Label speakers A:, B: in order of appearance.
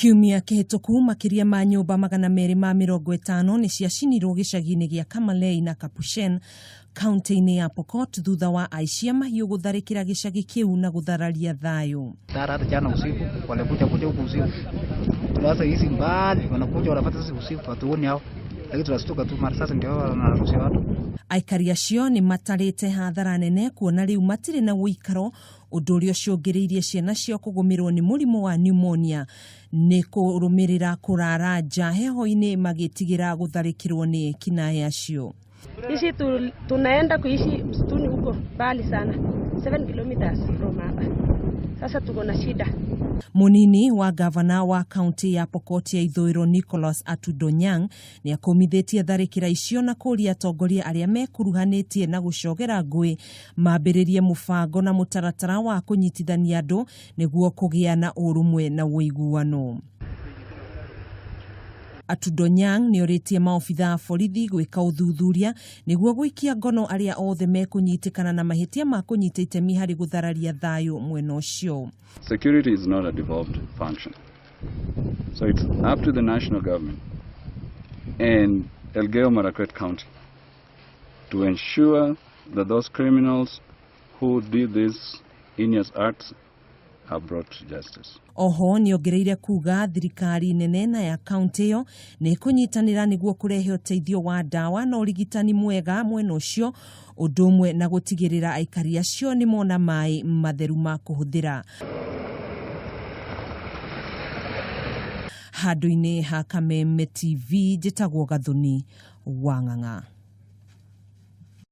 A: Kiumia kihituku makiria ma nyumba 250 ni ciacinirwo gicagi-ini gia Kamalei na Kapushen kaunti-ini ya Pokot thutha wa aici a mahiũ gutharikira gicagi kiu na guthararia thayu.
B: Hata jana usiku walikuja huku usiku. Tunaanza hizi mbali wanakuja wanapata sisi usiku hatuoni hao. Lakini tunastuka tu mara sasa ndio wanaruhusu watu.
A: Aikari acio ni matarite hathara nene kuona riu matire na uikaro undu uria ucungiriirie ciana cio kugumirwo ni murimu wa pneumonia ni kurumirira kurara nja heho-ini magitigira gutharikirwo ni kinaya acio.
C: Sisi tunaenda kuishi msituni huko mbali sana 7 kilometers from hapa. Sasa tuko na shida.
A: Munini wa gavana wa kaunti ya Pokot ya Ithũĩro Nicholas Atudonyang ni akomithetie tharikira icio na kuria atongoria aria mekuruhanitie na gucogera ngui mambiririe mubango na mutaratara wa kunyitithania andu niguo kugia na urumwe na uiguano. Atudonyang ni oritie maofitha a borithi gwika uthuthuria niguo gwikia ngono aria othe mekunyitikana na mahitia ma kunyita itemi hari guthararia thayu mwena ucio.
D: Security is not a devolved function. So it's up to the national government and Elgeyo Marakwet County to ensure that those criminals who did these heinous acts are brought to justice.
A: Oho ni ongereire kuga thirikari nene na ya kaunti yo ni kunyitanira niguo kurehe uteithio wa dawa na urigitani mwega mwena ucio udumwe na gutigirira aikari acio ni mona mai matheru ma kuhuthira. Handu-ini ha Kameme TV njitagwo Gathuni Wang'ang'a.